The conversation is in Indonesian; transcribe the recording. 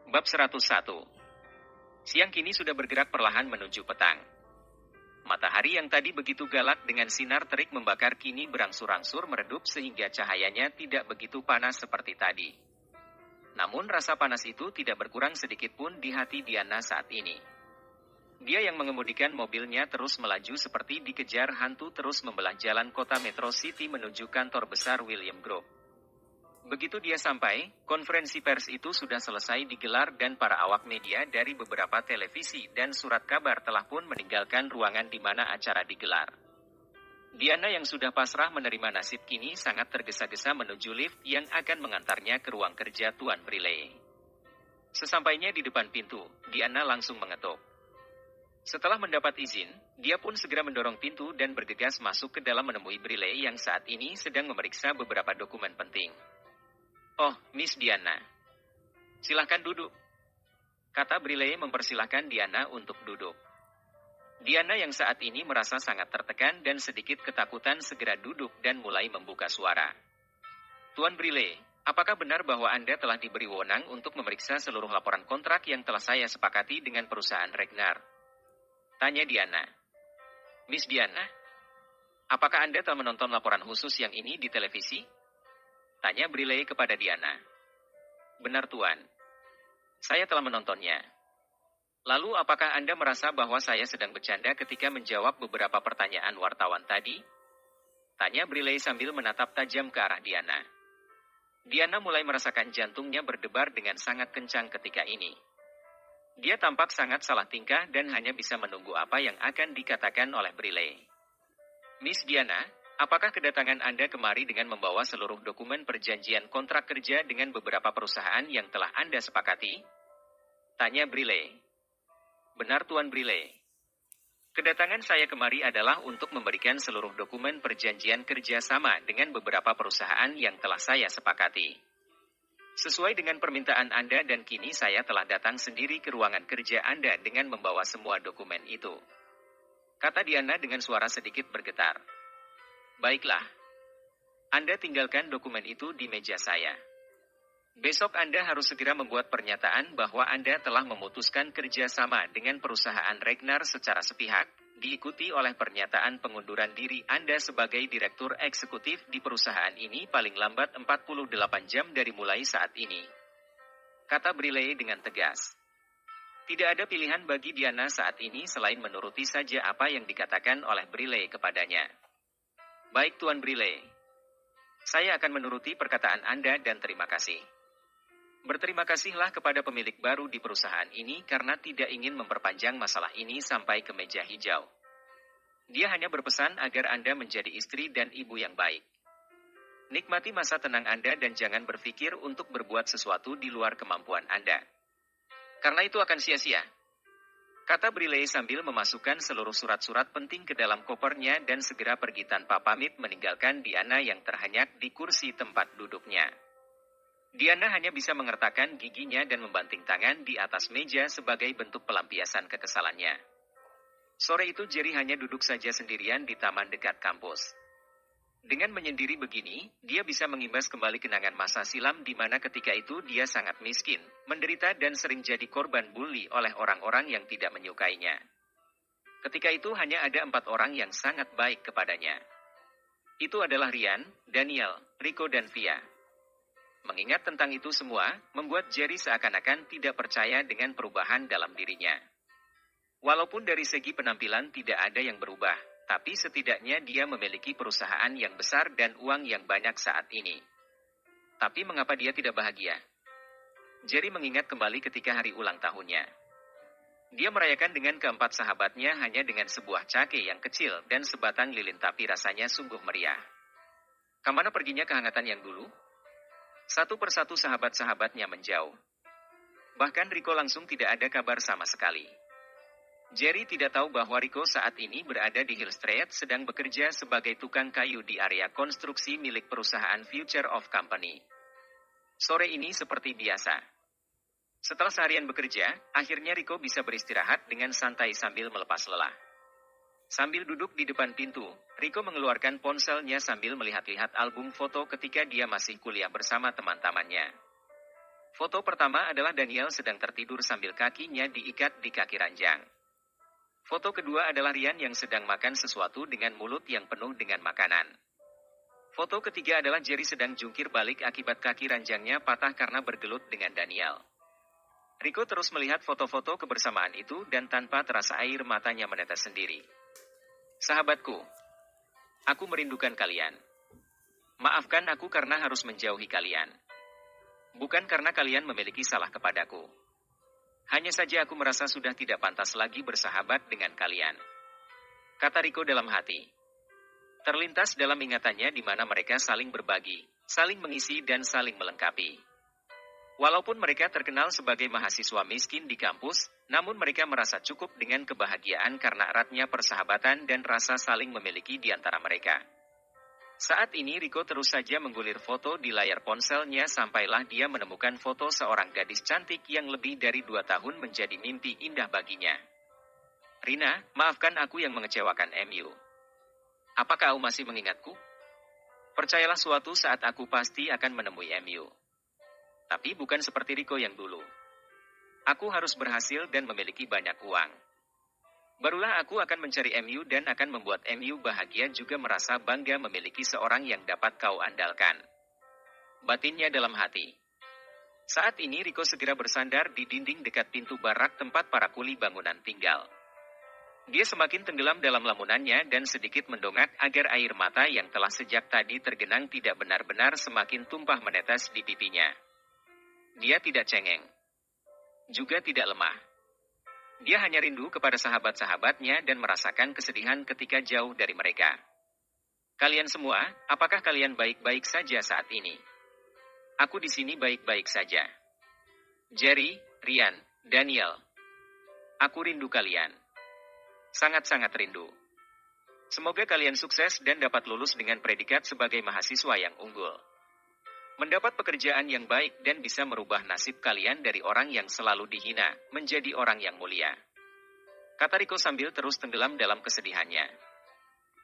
Bab 101. Siang kini sudah bergerak perlahan menuju petang. Matahari yang tadi begitu galak dengan sinar terik membakar kini berangsur-angsur meredup sehingga cahayanya tidak begitu panas seperti tadi. Namun rasa panas itu tidak berkurang sedikit pun di hati Diana saat ini. Dia yang mengemudikan mobilnya terus melaju seperti dikejar hantu terus membelah jalan kota Metro City menuju kantor besar William Group. Begitu dia sampai, konferensi pers itu sudah selesai digelar dan para awak media dari beberapa televisi dan surat kabar telah pun meninggalkan ruangan di mana acara digelar. Diana yang sudah pasrah menerima nasib kini sangat tergesa-gesa menuju lift yang akan mengantarnya ke ruang kerja Tuan Briley. Sesampainya di depan pintu, Diana langsung mengetuk. Setelah mendapat izin, dia pun segera mendorong pintu dan bergegas masuk ke dalam menemui Briley yang saat ini sedang memeriksa beberapa dokumen penting. "Oh, Miss Diana. Silahkan duduk," kata Briley mempersilahkan Diana untuk duduk. Diana yang saat ini merasa sangat tertekan dan sedikit ketakutan segera duduk dan mulai membuka suara. "Tuan Briley, apakah benar bahwa Anda telah diberi wewenang untuk memeriksa seluruh laporan kontrak yang telah saya sepakati dengan perusahaan Regnar?" tanya Diana. "Miss Diana, apakah Anda telah menonton laporan khusus yang ini di televisi?" tanya Briley kepada Diana. "Benar Tuan. Saya telah menontonnya." "Lalu apakah Anda merasa bahwa saya sedang bercanda ketika menjawab beberapa pertanyaan wartawan tadi?" tanya Briley sambil menatap tajam ke arah Diana. Diana mulai merasakan jantungnya berdebar dengan sangat kencang ketika ini. Dia tampak sangat salah tingkah dan hanya bisa menunggu apa yang akan dikatakan oleh Briley. "Miss Diana, apakah kedatangan Anda kemari dengan membawa seluruh dokumen perjanjian kontrak kerja dengan beberapa perusahaan yang telah Anda sepakati?" tanya Briley. "Benar Tuan Briley. Kedatangan saya kemari adalah untuk memberikan seluruh dokumen perjanjian kerja sama dengan beberapa perusahaan yang telah saya sepakati. Sesuai dengan permintaan Anda dan kini saya telah datang sendiri ke ruangan kerja Anda dengan membawa semua dokumen itu," kata Diana dengan suara sedikit bergetar. "Baiklah. Anda tinggalkan dokumen itu di meja saya. Besok Anda harus segera membuat pernyataan bahwa Anda telah memutuskan kerjasama dengan perusahaan Regnar secara sepihak, diikuti oleh pernyataan pengunduran diri Anda sebagai Direktur Eksekutif di perusahaan ini paling lambat 48 jam dari mulai saat ini," kata Briley dengan tegas. Tidak ada pilihan bagi Diana saat ini selain menuruti saja apa yang dikatakan oleh Briley kepadanya. "Baik Tuan Briley. Saya akan menuruti perkataan Anda dan terima kasih. Berterima kasihlah kepada pemilik baru di perusahaan ini karena tidak ingin memperpanjang masalah ini sampai ke meja hijau. Dia hanya berpesan agar Anda menjadi istri dan ibu yang baik. Nikmati masa tenang Anda dan jangan berpikir untuk berbuat sesuatu di luar kemampuan Anda. Karena itu akan sia-sia," kata Briley sambil memasukkan seluruh surat-surat penting ke dalam kopernya dan segera pergi tanpa pamit meninggalkan Diana yang terhenyak di kursi tempat duduknya. Diana hanya bisa mengertakkan giginya dan membanting tangan di atas meja sebagai bentuk pelampiasan kekesalannya. Sore itu Jerry hanya duduk saja sendirian di taman dekat kampus. Dengan menyendiri begini, dia bisa mengimbas kembali kenangan masa silam di mana ketika itu dia sangat miskin, menderita dan sering jadi korban bully oleh orang-orang yang tidak menyukainya. Ketika itu hanya ada 4 orang yang sangat baik kepadanya. Itu adalah Ryan, Daniel, Rico dan Via. Mengingat tentang itu semua, membuat Jerry seakan-akan tidak percaya dengan perubahan dalam dirinya. Walaupun dari segi penampilan tidak ada yang berubah, tapi setidaknya dia memiliki perusahaan yang besar dan uang yang banyak saat ini. Tapi mengapa dia tidak bahagia? Jerry mengingat kembali ketika hari ulang tahunnya. Dia merayakan dengan keempat sahabatnya hanya dengan sebuah cake yang kecil dan sebatang lilin tapi rasanya sungguh meriah. Kemana perginya kehangatan yang dulu? Satu persatu sahabat-sahabatnya menjauh. Bahkan Rico langsung tidak ada kabar sama sekali. Jerry tidak tahu bahwa Rico saat ini berada di Hill Street sedang bekerja sebagai tukang kayu di area konstruksi milik perusahaan Future of Company. Sore ini seperti biasa. Setelah seharian bekerja, akhirnya Rico bisa beristirahat dengan santai sambil melepas lelah. Sambil duduk di depan pintu, Rico mengeluarkan ponselnya sambil melihat-lihat album foto ketika dia masih kuliah bersama teman-temannya. Foto pertama adalah Daniel sedang tertidur sambil kakinya diikat di kaki ranjang. Foto kedua adalah Rian yang sedang makan sesuatu dengan mulut yang penuh dengan makanan. Foto ketiga adalah Jerry sedang jungkir balik akibat kaki ranjangnya patah karena bergelut dengan Daniel. Rico terus melihat foto-foto kebersamaan itu dan tanpa terasa air matanya menetes sendiri. Sahabatku, aku merindukan kalian. Maafkan aku karena harus menjauhi kalian. Bukan karena kalian memiliki salah kepadaku. Hanya saja aku merasa sudah tidak pantas lagi bersahabat dengan kalian. Kata Rico dalam hati. Terlintas dalam ingatannya di mana mereka saling berbagi, saling mengisi dan saling melengkapi. Walaupun mereka terkenal sebagai mahasiswa miskin di kampus, namun mereka merasa cukup dengan kebahagiaan karena eratnya persahabatan dan rasa saling memiliki di antara mereka. Saat ini Rico terus saja menggulir foto di layar ponselnya sampailah dia menemukan foto seorang gadis cantik yang lebih dari 2 tahun menjadi mimpi indah baginya. Rina, maafkan aku yang mengecewakan MU. Apakah kau masih mengingatku? Percayalah suatu saat aku pasti akan menemui MU. Tapi bukan seperti Rico yang dulu. Aku harus berhasil dan memiliki banyak uang. Barulah aku akan mencari MU dan akan membuat MU bahagia juga merasa bangga memiliki seorang yang dapat kau andalkan. Batinnya dalam hati. Saat ini Rico segera bersandar di dinding dekat pintu barak tempat para kuli bangunan tinggal. Dia semakin tenggelam dalam lamunannya dan sedikit mendongak agar air mata yang telah sejak tadi tergenang tidak benar-benar semakin tumpah menetes di pipinya. Dia tidak cengeng. Juga tidak lemah. Dia hanya rindu kepada sahabat-sahabatnya dan merasakan kesedihan ketika jauh dari mereka. Kalian semua, apakah kalian baik-baik saja saat ini? Aku di sini baik-baik saja. Jerry, Rian, Daniel. Aku rindu kalian. Sangat-sangat rindu. Semoga kalian sukses dan dapat lulus dengan predikat sebagai mahasiswa yang unggul. Mendapat pekerjaan yang baik dan bisa merubah nasib kalian dari orang yang selalu dihina, menjadi orang yang mulia. Kata Rico sambil terus tenggelam dalam kesedihannya.